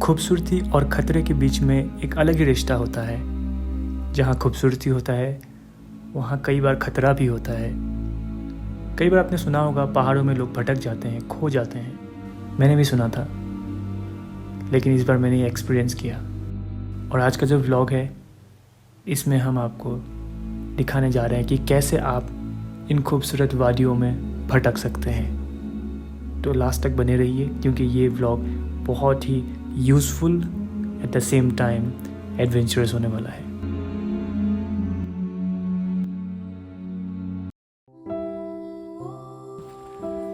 खूबसूरती और खतरे के बीच में एक अलग ही रिश्ता होता है। जहाँ खूबसूरती होता है वहाँ कई बार खतरा भी होता है। कई बार आपने सुना होगा पहाड़ों में लोग भटक जाते हैं, खो जाते हैं। मैंने भी सुना था, लेकिन इस बार मैंने ये एक्सपीरियंस किया। और आज का जो व्लॉग है इसमें हम आपको दिखाने जा रहे हैं कि कैसे आप इन खूबसूरत वादियों में भटक सकते हैं। तो लास्ट तक बने रहिए क्योंकि ये व्लॉग बहुत ही useful at the same time adventurous होने वाला है।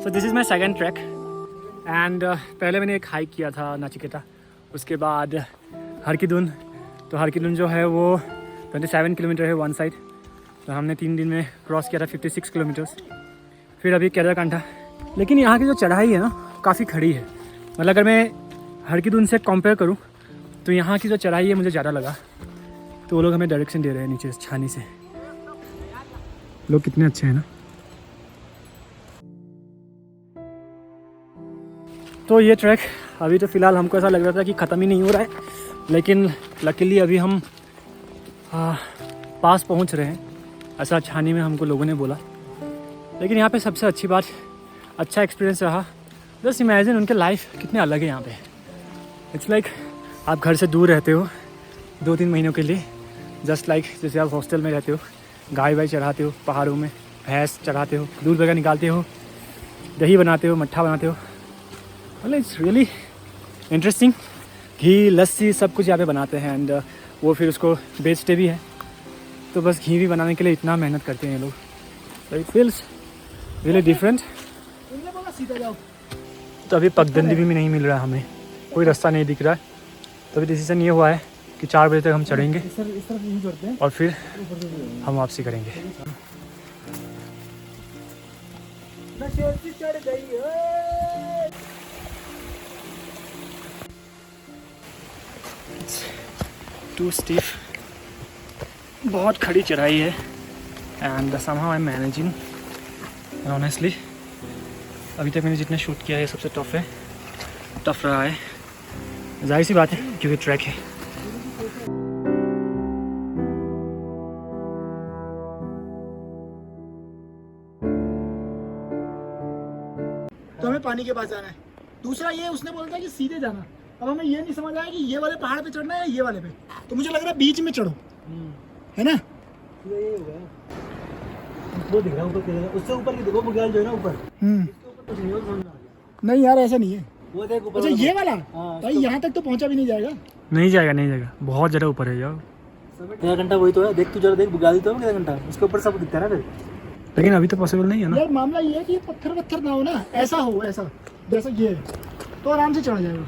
So this is my second track and पहले मैंने एक हाइक किया था नाचिकेता, उसके बाद हरकिदुन। तो हरकिदुन जो है वो 27 किलोमीटर है वन साइड, तो हमने 3 दिन में क्रॉस किया था 56 किलोमीटर्स। फिर अभी केदारकंठा। लेकिन यहाँ की जो चढ़ाई है ना काफ़ी खड़ी है। मतलब अगर मैं हरकिदुन से कंपेयर करूँ तो यहाँ की जो चढ़ाई है मुझे ज़्यादा लगा। तो वो लोग हमें डायरेक्शन दे रहे हैं नीचे छानी से। लोग कितने अच्छे हैं ना। तो ये ट्रैक अभी तो फ़िलहाल हमको ऐसा लग रहा था कि ख़त्म ही नहीं हो रहा है, लेकिन लकीली अभी हम पास पहुंच रहे हैं, ऐसा छानी में हमको लोगों ने बोला। लेकिन यहाँ पे सबसे अच्छी बात, अच्छा एक्सपीरियंस रहा। जस्ट इमेजिन उनके लाइफ कितने अलग है यहाँ पे। इट्स लाइक आप घर से दूर रहते हो 2-3 महीनों के लिए, जस्ट लाइक जैसे आप हॉस्टल में रहते हो, गाय वाय चढ़ाते हो पहाड़ों में, भैंस चढ़ाते हो, दूध वगैरह निकालते हो, दही बनाते हो, मट्ठा बनाते हो। मतलब इट्स रियली इंटरेस्टिंग। घी, लस्सी सब कुछ यहाँ पे बनाते हैं एंड वो फिर उसको बेचते भी हैं। तो बस घी भी बनाने के लिए इतना मेहनत करते हैं ये लोग। तो इट फील्स रियली डिफरेंट। तो अभी पगडंडी भी नहीं मिल रहा है, हमें कोई रास्ता नहीं दिख रहा है। तो अभी डिसीजन ये हुआ है कि 4 बजे तक हम चढ़ेंगे और फिर हम वापसी करेंगे। टू स्टीफ, बहुत खड़ी चढ़ाई है and somehow I am managing honestly. अभी तक मैंने जितना शूट किया है सबसे टफ रहा है। जाहिर सी बात है क्योंकि ट्रैक है। तो हमें पानी के पास जाना है। दूसरा ये उसने बोला था कि सीधे जाना। अब हमें ये नहीं समझ आया कि ये वाले पहाड़ पे चढ़ना है या ये वाले पे। तो मुझे लग रहा है बीच में चढ़ो, है ना। वो दिख रहा है ऊपर, उससे ऊपर की देखो बुग्याल जो है ना ऊपर, नहीं यार ऐसा नहीं है। वो देख ऊपर। अच्छा ये वाला हाँ, भाई यहाँ तक तो पहुँचा भी नहीं जाएगा। नहीं जाएगा, बहुत ज़्यादा ऊपर है यार। केदारकंठा वही तो है, देख तू जरा, देख बुग्याल तो है केदारकंठा, उसके ऊपर सब दिखता है ना। फिर लेकिन अभी तो पॉसिबल नहीं है ना यार मामला ये है कि पत्थर ना हो ना, ऐसा हो, ऐसा जैसा ये है तो आराम से चढ़ जाएगा।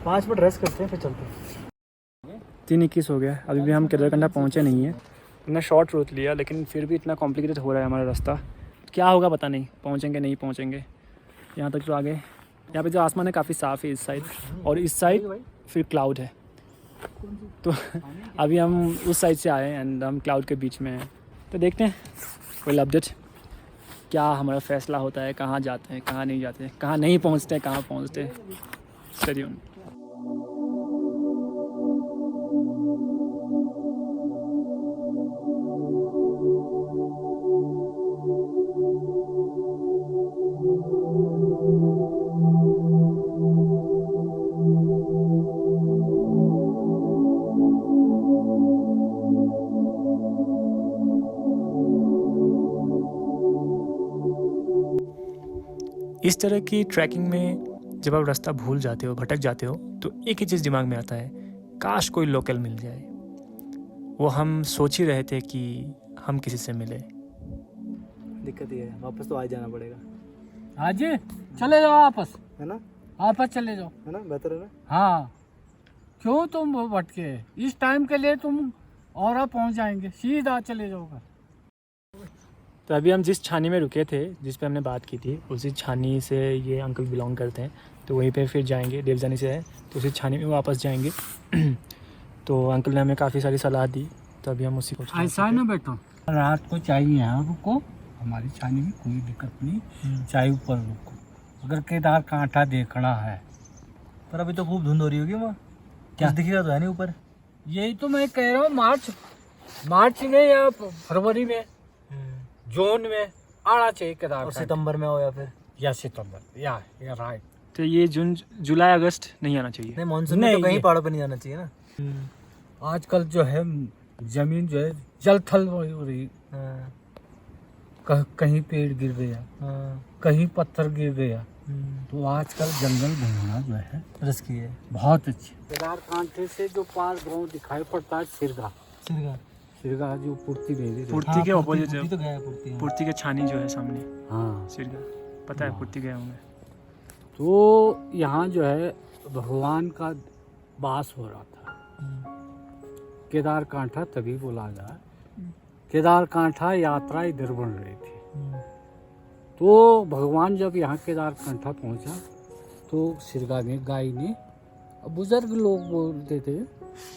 5 मिनट रेस्ट करते हैं फिर चलते हैं। 3:21 हो गया, अभी भी हम केदारकंठा पहुँचे नहीं हैं। इतना शॉर्ट रूट लिया लेकिन फिर भी इतना कॉम्प्लिकेटेड हो रहा है हमारा रास्ता। क्या होगा पता नहीं, पहुँचेंगे नहीं पहुँचेंगे। यहाँ तक तो आगे, यहाँ पे जो आसमान है काफ़ी साफ़ है इस साइड, और इस साइड फिर क्लाउड है। तो अभी हम उस साइड से आए एंड हम क्लाउड के बीच में हैं। तो देखते हैं विल अपडेट क्या हमारा फ़ैसला होता है, कहाँ जाते हैं, कहाँ नहीं जाते, कहाँ नहीं पहुँचते, कहाँ पहुँचते। Stay tuned. इस तरह की ट्रैकिंग में जब आप रास्ता भूल जाते हो, भटक जाते हो, तो एक ही चीज़ दिमाग में आता है, काश कोई लोकल मिल जाए। वो हम सोच ही रहे थे कि हम किसी से मिले। दिक्कत ये है, वापस तो आज जाना पड़ेगा। आज चले जाओ वापस, है ना, वापस चले जाओ। है ना, बेहतर है ना। हाँ, क्यों तुम भटके, इस टाइम के लिए तुम और पहुंच जाएंगे, सीधा चले जाओ घर। तो अभी हम जिस छानी में रुके थे, जिस पे हमने बात की थी, उसी छानी से ये अंकल बिलोंग करते हैं। तो वहीं पे फिर जाएंगे, देवजानी से है तो उसी छानी में वापस जाएंगे। तो अंकल ने हमें काफ़ी सारी सलाह दी, तो अभी हम उसी को ऐसा है ना बेटा, रात को चाहिए यहाँ रुको, हमारी छानी में कोई दिक्कत नहीं, चाहे ऊपर रुको। अगर केदारकंठा देखना है पर अभी तो खूब धुंध हो रही होगी वहाँ, क्या? कुछ दिखेगा तो है नहीं ऊपर। यही तो मैं कह रहा हूँ, मार्च में या फरवरी में, जून में आना चाहिए और केदारकांठ, सितंबर में हो या फिर या सितंबर, या राइट। तो ये जून जुलाई अगस्त नहीं आना चाहिए। नहीं, मानसून में नहीं, तो कहीं ये- पहाड़ों पे नहीं जाना चाहिए ना। आजकल जो है जमीन जो है जल थल हो रही, हाँ, कहीं पेड़ गिर गया, हाँ, कहीं पत्थर गिर गया, तो आजकल जंगल घूमना जो है रिस्की है। बहुत अच्छी। केदारकांठ से जो पार गांव दिखाई पड़ता है सिरगा, सिरगा, सिरगा जो पूर्ति देवी। पूर्ति के ऑपोजिट पूर्ति है, तो गया है, पूर्ति है। पूर्ति के छानी जो है सामने हाँ, सिरगा, पता है पूर्ति गया हूँ मैं। तो यहाँ जो है भगवान का वास हो रहा था। केदारकांठा तभी बोला जाए, केदारकांठा यात्रा इधर बन रही थी। तो भगवान जब यहाँ केदारकांठा पहुँचा तो सिरगा ने, गाय ने, अब बुजुर्ग लोग बोलते थे,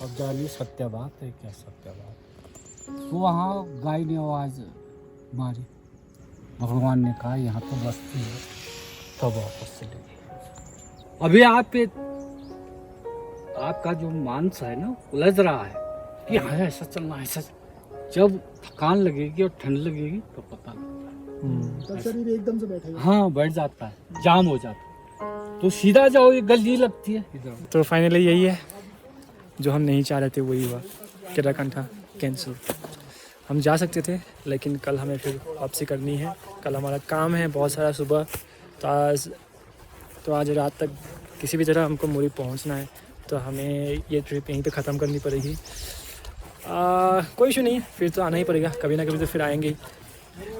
अब जानिए सत्य बात है क्या सत्य बात। तो वहाँ गाय ने आवाज़ मारी, भगवान ने कहा यहाँ तो बस्ती है, तब वापस चले गए। अभी आपका जो मानस है ना उलझ रहा है कि हाँ ऐसा चलना, ऐसा जब थकान लगेगी और ठंड लगेगी तो पता लगता तब शरीर एकदम से बैठेगा। है। हाँ, बैठ जाता है, जाम हो जाता है, तो सीधा जाओ, ये गली लगती है इधर। तो फाइनली यही है जो हम नहीं चाह रहे थे, वही हुआ, केदारकांठा कैंसिल। हम जा सकते थे लेकिन कल हमें फिर वापसी करनी है, कल हमारा काम है बहुत सारा सुबह। तो आज रात तक किसी भी तरह हमको मुरी पहुंचना है, तो हमें ये ट्रिप यहीं पे ख़त्म करनी पड़ेगी। कोई इशू नहीं, फिर तो आना ही पड़ेगा, कभी ना कभी तो फिर आएंगे ही।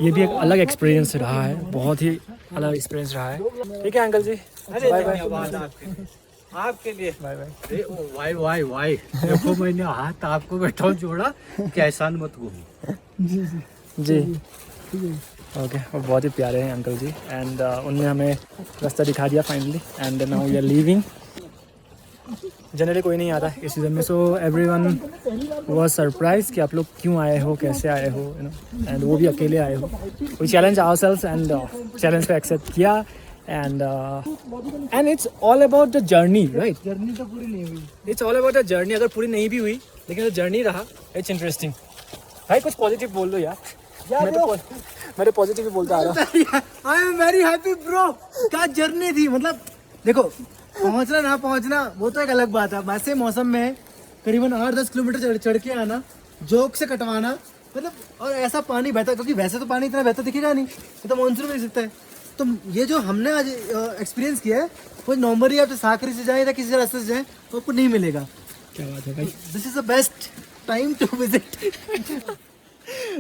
ये भी एक अलग एक्सपीरियंस रहा है, बहुत ही अलग एक्सपीरियंस रहा है। ठीक है अंकल जी, बाय बाय। आपके लिए बाय बाय। वाई वाई देखो, मैंने हाथ आपको बैठा जोड़ा कि ऐसा मत घूमो। जी ओके, वो बहुत ही प्यारे हैं अंकल जी, एंड उनने हमें रास्ता दिखा दिया finally, and now we are leaving. Generally कोई नहीं आता इस सीज़न में, सो एवरीवन वाज सरप्राइज कि आप लोग क्यों आए हो, कैसे आए हो, यू नो, एंड वो भी अकेले आए हो। We challenge ourselves and challenge को एक्सेप्ट किया, and it's all about the journey, right. Journey तो पूरी नहीं हुई। It's all about the journey. अगर पूरी नहीं भी हुई लेकिन जो जर्नी रहा, इट्स इंटरेस्टिंग। भाई कुछ पॉजिटिव बोल दो यार, मैं तो पॉजिटिव ही बोलता आ रहा हूँ। I am very happy bro. क्या जर्नी थी, मतलब देखो, पहुंचना ना पहुंचना वो तो एक अलग बात है। वैसे मौसम में करीबन 8-10 किलोमीटर चढ़ के आना, जोक से कटवाना, मतलब, और ऐसा पानी बहता, क्योंकि वैसे तो पानी इतना बहता दिखेगा नहीं, ये तो मानसून में दिख सकता है। तो ये जो हमने आज एक्सपीरियंस किया है, वो नॉर्मली आप साकरी से जाए या किसी रास्ते से जाए तो आपको नहीं मिलेगा। क्या बात है भाई, this is the best time to visit.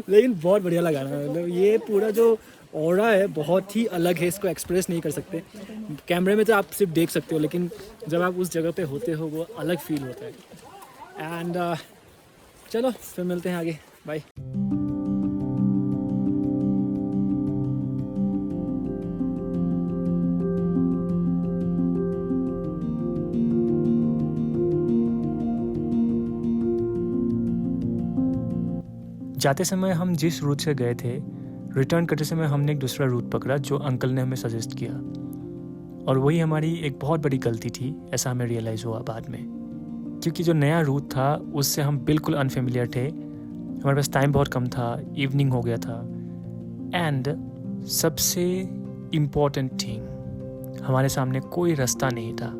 लेकिन बहुत बढ़िया लगा ना, मतलब ये पूरा जो ऑरा है बहुत ही अलग है, इसको एक्सप्रेस नहीं कर सकते। कैमरे में तो आप सिर्फ देख सकते हो, लेकिन जब आप उस जगह पे होते हो वो अलग फील होता है। एंड चलो फिर मिलते हैं आगे, बाय। जाते समय हम जिस रूट से गए थे, रिटर्न करते समय हमने एक दूसरा रूट पकड़ा जो अंकल ने हमें सजेस्ट किया, और वही हमारी एक बहुत बड़ी गलती थी, ऐसा हमें रियलाइज़ हुआ बाद में। क्योंकि जो नया रूट था उससे हम बिल्कुल अनफेमिलियर थे, हमारे पास टाइम बहुत कम था, इवनिंग हो गया था, एंड सबसे इम्पोर्टेंट थिंग, हमारे सामने कोई रास्ता नहीं था।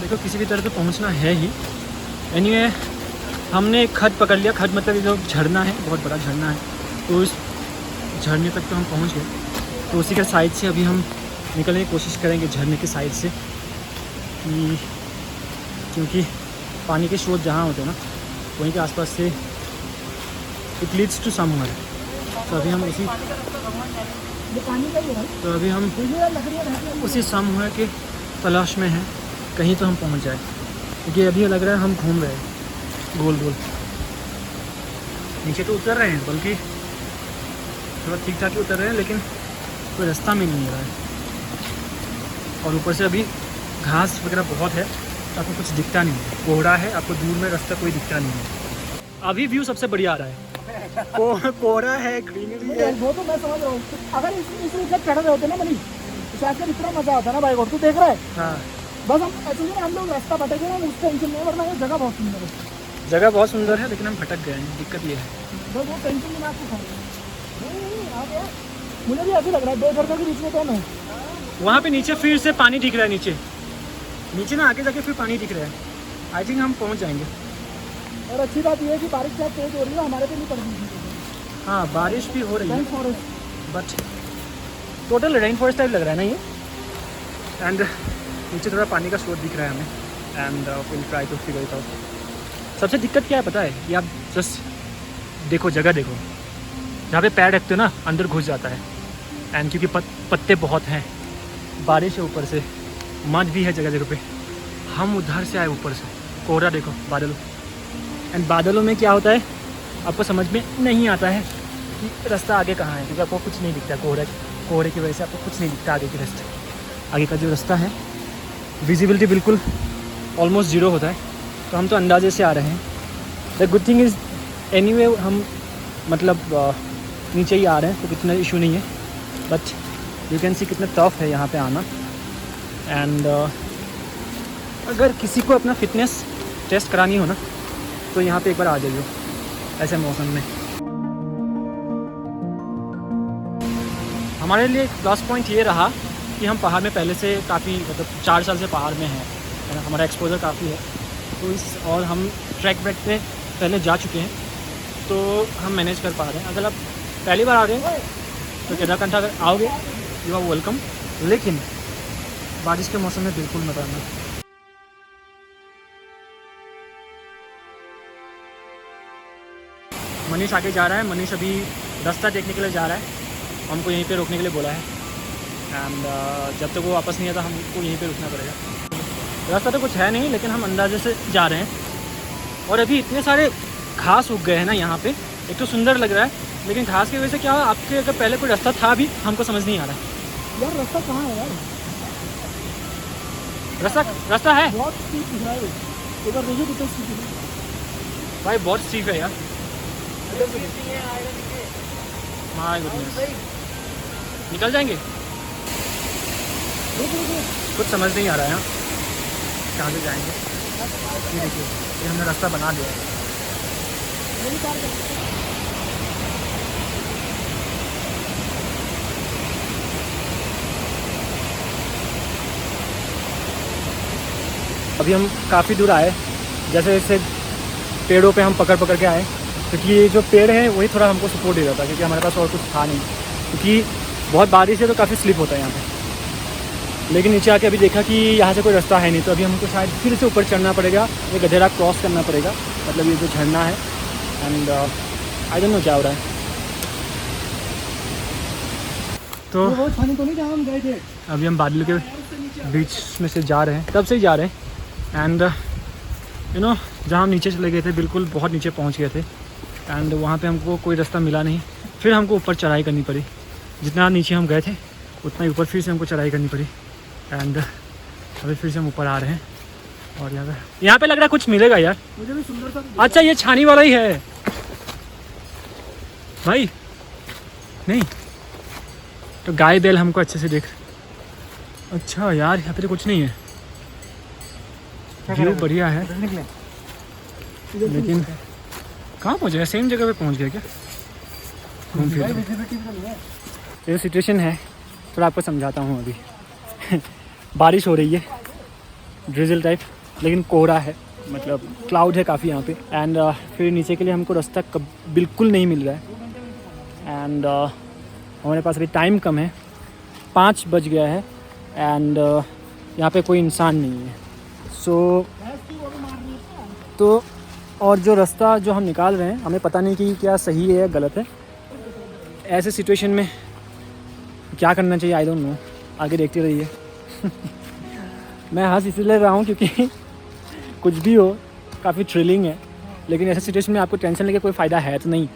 देखो किसी भी तरह से पहुंचना है ही। एनीवे हमने एक खड पकड़ लिया, खड मतलब ये जो झरना है, बहुत बड़ा झरना है, तो इस झरने तक तो हम पहुंच गए। तो उसी के साइड से अभी हम निकलने की कोशिश करेंगे, झरने के साइड से, क्योंकि पानी के स्रोत जहाँ होते हैं ना वहीं के आसपास से इट लीड्स टू समवेयर। तो अभी हम उसी समवेयर के तलाश में हैं, कहीं तो हम पहुंच जाए, क्योंकि अभी लग रहा है हम घूम रहे हैं गोल गोल। नीचे तो उतर रहे हैं, बल्कि थोड़ा ठीक ठाक ही उतर रहे हैं, लेकिन कोई रास्ता में नहीं आ रहा है। और ऊपर से अभी घास वगैरह बहुत है, आपको कुछ दिखता नहीं है, कोहरा है, आपको दूर में रास्ता कोई दिखता नहीं है। अभी व्यू सबसे बढ़िया आ रहा है, कोहरा है, ग्रीनरी है। वो तो मैं समझ रहा हूँ, अगर इस ऊपर चढ़ रहे होते ना मनी, तो शायद इतना मजा आता ना भाई। और तू देख रहा है, हाँ बस हम एक्चुअली हम लोग रास्ता भटके ना, उस टेंशन में, वरना ये जगह बहुत सुंदर है। जगह बहुत सुंदर है, लेकिन हम भटक गए हैं, दिक्कत ये है। बस वो टेंशन में आपको खाना मुझे भी ऐसे लग रहा है, दो झरनों के बीच में कौन है। वहाँ पे नीचे फिर से पानी दिख रहा है, नीचे नीचे ना आगे जाके फिर पानी दिख रहा है। आई थिंक हम पहुँच जाएंगे। और अच्छी बात यह है कि बारिश शायद तेज हो रही है, हमारे पे नहीं पड़ रही। हाँ बारिश भी हो रही है, forest but total rain forest type लग रहा है ना ये। एंड नीचे थोड़ा पानी का स्रोत दिख रहा है हमें, and will try to figure it out. सबसे दिक्कत क्या है पता है, ये आप जस्ट देखो, जगह देखो, जहाँ पे पैर रखते हो ना अंदर घुस जाता है। एंड क्योंकि पत्ते बहुत हैं, बारिश है, ऊपर से मड भी है जगह जगह पे। हम उधर से आए ऊपर से, कोहरा देखो, बादल। एंड बादलों में क्या होता है आपको समझ में नहीं आता है कि रास्ता आगे कहाँ है, क्योंकि आपको कुछ नहीं दिखता। कोहरे की वजह से आपको कुछ नहीं दिखता आगे की रास्ते। आगे का जो रास्ता है विजिबिलिटी बिल्कुल ऑलमोस्ट ज़ीरो होता है, तो हम तो अंदाजे से आ रहे हैं। The good thing is anyway हम मतलब नीचे ही आ रहे हैं, तो कितना इशू नहीं है। बट यू कैन सी कितना टफ है यहाँ पे आना। एंड अगर किसी को अपना फिटनेस टेस्ट करानी हो ना, तो यहाँ पे एक बार आ जाइए ऐसे मौसम में। हमारे लिए एक प्लस पॉइंट ये रहा कि हम पहाड़ में पहले से काफ़ी मतलब 4 साल से पहाड़ में हैं, है ना, हमारा एक्सपोजर काफ़ी है। तो इस और हम ट्रैक ब्रेक पे पहले जा चुके हैं, तो हम मैनेज कर पा रहे हैं। अगर आप पहली बार आ रहे हैं तो केदारकंठा अगर आओगे यू आर वेलकम, लेकिन बारिश के मौसम में बिल्कुल मत आना। मनीष आगे जा रहा है, मनीष अभी रास्ता देखने के लिए जा रहा है, हमको यहीं पे रोकने के लिए बोला है। एंड जब तक वो वापस नहीं आता हमको यहीं पे रुकना पड़ेगा। रास्ता तो कुछ है नहीं, लेकिन हम अंदाजे से जा रहे हैं। और अभी इतने सारे घास उग गए हैं ना यहाँ पे, एक तो सुंदर लग रहा है, लेकिन घास की वजह से क्या आपके अगर पहले कोई रास्ता था भी हमको समझ नहीं आ रहा है। यार रास्ता कहाँ है यार, रास्ता है बहुत स्टीप दिख रहा है। इधर देखिए कितना स्टीप है भाई, बहुत स्टीप है यार। माय गुडनेस, निकल जाएंगे, कुछ समझ नहीं आ रहा है यहाँ कहाँ से जाएंगे। ये देखिए, ये हमने रास्ता बना लिया है। अभी हम काफ़ी दूर आए, जैसे जैसे पेड़ों पे हम पकड़ पकड़ के आए, क्योंकि ये जो पेड़ है वही थोड़ा हमको सपोर्ट दे रहा था, क्योंकि हमारे पास और कुछ था नहीं, क्योंकि बहुत बारिश है तो काफ़ी स्लिप होता है यहाँ पे। लेकिन नीचे आके अभी देखा कि यहाँ से कोई रास्ता है नहीं, तो अभी हमको शायद फिर से ऊपर चढ़ना पड़ेगा, ये गधेरा क्रॉस करना पड़ेगा, मतलब ये जो झरना है। एंड आई डोंट नो क्या हो रहा है। तो वो छानी तो नहीं जहाँ हम गए थे। अभी हम बादल के बीच में से जा रहे हैं, तब से ही जा रहे हैं। एंड यू नो जहाँ हम नीचे चले गए थे, बिल्कुल बहुत नीचे पहुँच गए थे, एंड वहाँ पे हमको कोई रास्ता मिला नहीं। फिर हमको ऊपर चढ़ाई करनी पड़ी, जितना नीचे हम गए थे उतना ही ऊपर फिर से हमको चढ़ाई करनी पड़ी। एंड अभी फिर से हम ऊपर आ रहे हैं, और यहाँ पे लग रहा है कुछ मिलेगा यार। मुझे भी सुंदर सा अच्छा ये छानी वाला ही है भाई, नहीं तो गाय बैल हमको अच्छे से देख। अच्छा यार यहाँ पे तो कुछ नहीं है, व्यू बढ़िया है, निकले। लेकिन कहाँ पहुँच गया, सेम जगह पे पहुँच गया क्या घूम फिर के? विजिबिलिटी भी नहीं है। ये सिचुएशन है, थोड़ा आपको समझाता हूँ। अभी बारिश हो रही है, ड्रिजल टाइप, लेकिन कोहरा है, मतलब क्लाउड है काफ़ी यहाँ पे। एंड फिर नीचे के लिए हमको रास्ता बिल्कुल नहीं मिल रहा है। एंड हमारे पास अभी टाइम कम है, 5 बज गया है, एंड यहाँ पे कोई इंसान नहीं है। सो तो और जो रास्ता जो हम निकाल रहे हैं, हमें पता नहीं कि क्या सही है या गलत है। ऐसे सिचुएशन में क्या करना चाहिए, आई डोंट नो, आगे देखते रहिए। मैं हंस इसलिए रहा हूँ क्योंकि कुछ भी हो काफ़ी थ्रिलिंग है, लेकिन ऐसे सिचुएशन में आपको टेंशन लेके कोई फ़ायदा है तो नहीं।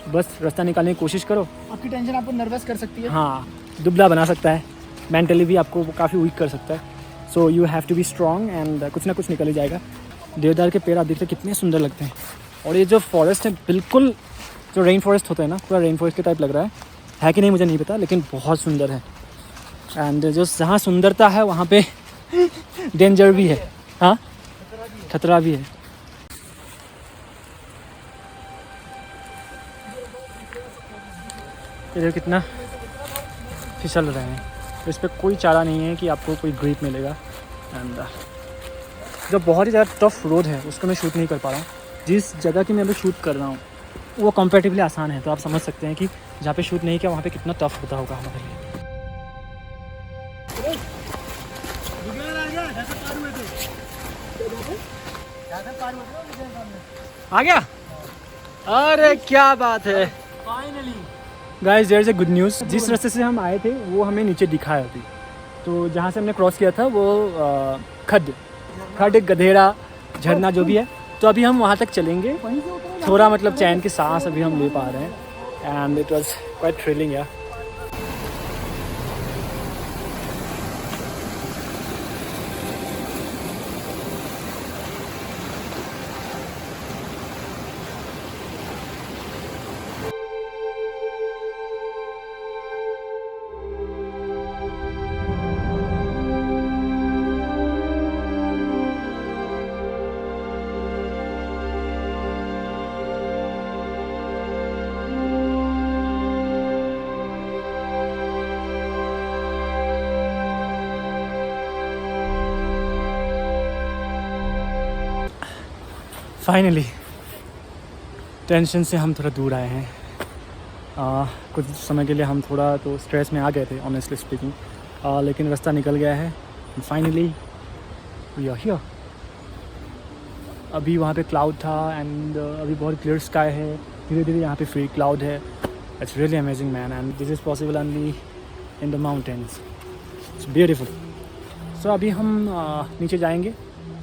बस रास्ता निकालने की कोशिश करो। आपकी टेंशन आपको नर्वस कर सकती है। हाँ, दुबला बना सकता है, मेंटली भी आपको काफ़ी वीक कर सकता है। So you have to be strong and कुछ ना कुछ निकल ही जाएगा। देवदार के पेड़ आप देखते कितने सुंदर लगते हैं। और ये जो फॉरेस्ट है बिल्कुल जो रेन फॉरेस्ट होता है ना, पूरा रेन फॉरेस्ट के टाइप लग रहा है कि नहीं मुझे नहीं पता, लेकिन बहुत सुंदर है। एंड जो जहाँ सुंदरता है वहाँ पे डेंजर भी है, हाँ खतरा भी है। ये कितना फिसल रहे हैं, तो इस पर कोई चारा नहीं है कि आपको कोई ग्रिप मिलेगा। एंड जो बहुत ही ज़्यादा टफ रोड है उसको मैं शूट नहीं कर पा रहा हूँ। जिस जगह की मैं अभी शूट कर रहा हूँ वो कंपैरेटिवली आसान है, तो आप समझ सकते हैं कि जहाँ पे शूट नहीं किया वहाँ पे कितना टफ होता होगा हमारे लिए। आ गया, अरे क्या बात है। Finally guys there is a good news. जिस रास्ते से हम आए थे वो हमें नीचे दिखा है अभी, तो जहाँ से हमने क्रॉस किया था वो खड गधेरा झरना जो भी है, तो अभी हम वहाँ तक चलेंगे। थोड़ा मतलब चैन की सांस अभी हम ले पा रहे हैं and it was quite thrilling यार। फाइनली टेंशन से हम थोड़ा दूर आए हैं। कुछ समय के लिए हम थोड़ा तो स्ट्रेस में आ गए थे ऑनेस्टली स्पीकिंग, लेकिन रास्ता निकल गया है। Finally we are here. अभी वहाँ पे क्लाउड था एंड अभी बहुत क्लियर स्काई है, धीरे धीरे यहाँ पे फ्री क्लाउड है। It's really amazing man and this is possible only in the mountains. It's beautiful. So अभी हम नीचे जाएंगे,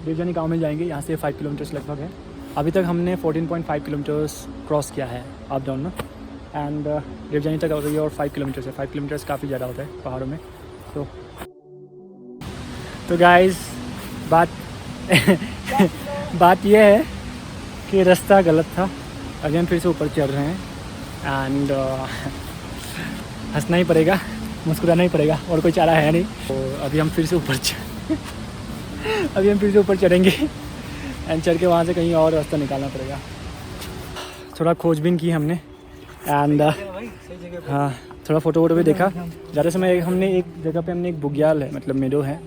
देवजानी गांव में जाएंगे। यहाँ से 5 किलोमीटर्स लगभग है। अभी तक हमने 14.5 किलोमीटर्स क्रॉस किया है अप डाउन में, एंड देवजानी तक अभी और 5 किलोमीटर्स है। 5 किलोमीटर्स काफ़ी ज़्यादा होता है पहाड़ों में। तो गाइस बात यह है कि रास्ता गलत था। अभी हम फिर से ऊपर चढ़ रहे हैं एंड हंसना ही पड़ेगा, मुस्कुराना ही पड़ेगा, और कोई चारा है नहीं। तो अभी हम फिर से ऊपर चढ़ेंगे एंड चढ़ के वहाँ से कहीं और रास्ता निकालना पड़ेगा। थोड़ा खोजबीन की हमने एंड हाँ थोड़ा फ़ोटो वोटो भी देखा। ज़्यादा समय हमने एक जगह पे हमने एक बुग्याल है मतलब मेडो है,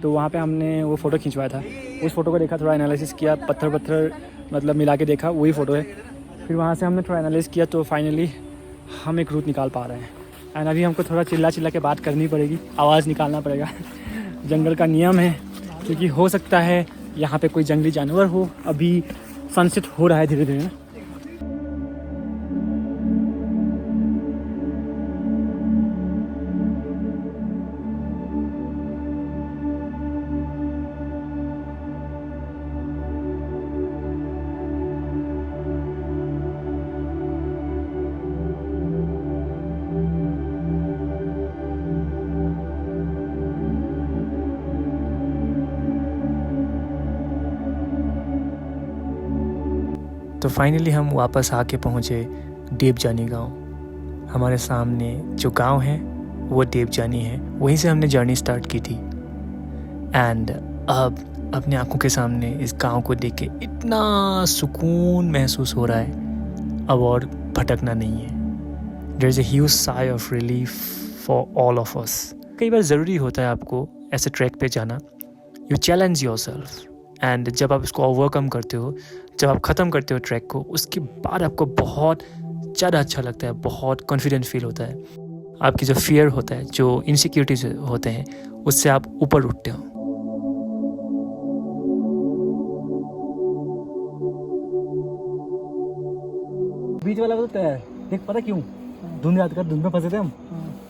तो वहाँ पे हमने वो फ़ोटो खिंचवाया था। उस फ़ोटो को देखा, थोड़ा एनालिसिस किया, पत्थर मतलब मिला के देखा, वही फ़ोटो है। फिर वहाँ से हमने थोड़ा एनालिसिस किया, तो फाइनली हम एक रूट निकाल पा रहे हैं। एंड अभी हमको थोड़ा चिल्ला के बात करनी पड़ेगी, आवाज़ निकालना पड़ेगा। जंगल का नियम है, क्योंकि हो सकता है यहाँ पे कोई जंगली जानवर हो। अभी सनसेट हो रहा है धीरे धीरे। तो फाइनली हम वापस आके पहुँचे देवजानी गांव। हमारे सामने जो गांव है वो देवजानी है, वहीं से हमने जर्नी स्टार्ट की थी। एंड अब अपने आंखों के सामने इस गांव को देख के इतना सुकून महसूस हो रहा है, अब और भटकना नहीं है। There is a huge sigh of relief for all of us. कई बार ज़रूरी होता है आपको ऐसे ट्रैक पे जाना। यू चैलेंज योरसेल्फ, एंड जब आप इसको ओवरकम करते हो, जब आप ख़त्म करते हो ट्रैक को, उसके बाद आपको बहुत ज़्यादा अच्छा लगता है, बहुत कॉन्फिडेंट फील होता है। आपकी जो फियर होता है, जो इनसिक्योरिटीज होते हैं, उससे आप ऊपर उठते हो। बीच वाला तो तय है, देख पता क्यों? धुंध याद कर, धुंध में फंसे थे हम।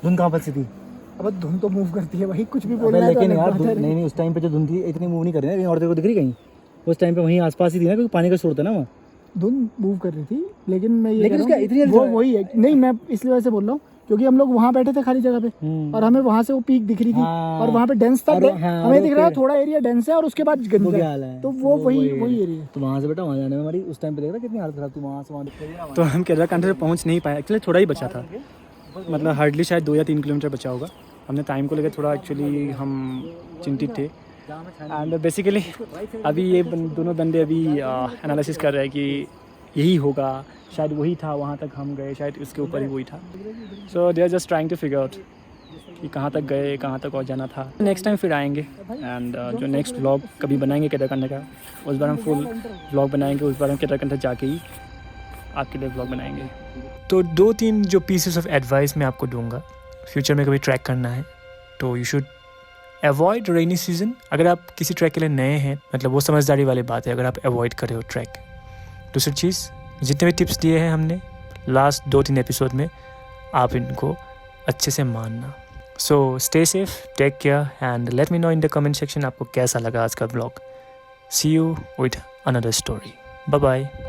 धुंध कहाँ फंसी थी? अब धुन तो मूव करती है भाई, कुछ भी अबे बोलना है तो लेकिन अलग यार बात है। नहीं उस टाइम पे जो धुंध थी इतनी मूव नहीं कर रही है, और तेरे को दिख रही कहीं? उस टाइम पे वहीं आसपास ही थी ना, क्योंकि पानी का स्रोत है ना वहाँ। धुन मूव कर रही थी, लेकिन मैं ये लेकिन कह रहा उसका हूँ इतनी वो वही है। नहीं, मैं इसलिए वजह से बोल रहा हूँ क्योंकि हम लोग वहाँ बैठे थे खाली जगह पे और हमें वहाँ से वो पीक दिख रही थी और वहाँ पे डेंस था। हमें दिख रहा है थोड़ा एरिया डेंस है और उसके बाद गंदा है, तो वो वही एरिया है। तो वहाँ से बेटा वहाँ जाने में हमारी उस टाइम पे देख रहा कितनी हालत खराब थी, वहाँ से वहाँ तो हम केदारकांठा से पहुँच नहीं पाए, एक्चुअली थोड़ा ही बचा था, मतलब हार्डली शायद 2 या 3 किलोमीटर बचा होगा। हमने टाइम को लेकर थोड़ा एक्चुअली हम चिंतित थे। एंड बेसिकली अभी ये दोनों बंदे अभी एनालिसिस कर रहे हैं कि यही होगा, शायद वही था, वहाँ तक हम गए, शायद उसके ऊपर ही वही था। So they are just trying to figure out कि कहाँ तक गए, कहाँ तक और जाना था। नेक्स्ट टाइम फिर आएंगे एंड जो नेक्स्ट व्लॉग कभी बनाएंगे केदारकांठा का, उस बार हम फुल व्लॉग बनाएंगे, उस बार हम केदारकांठा जाके ही आपके लिए व्लॉग बनाएंगे। तो 2-3 जो पीसेस ऑफ एडवाइस मैं आपको दूंगा, फ्यूचर में कभी ट्रैक करना है तो you should avoid rainy season. अगर आप किसी ट्रैक के लिए नए हैं, मतलब वो समझदारी वाली बात है अगर आप अवॉइड कर रहे हो ट्रैक। दूसरी चीज़, जितने भी टिप्स दिए हैं हमने लास्ट 2-3 एपिसोड में, आप इनको अच्छे से मानना। So stay safe, take care and let me know in the comment section आपको कैसा लगा आज का blog. See you with another story. Bye bye.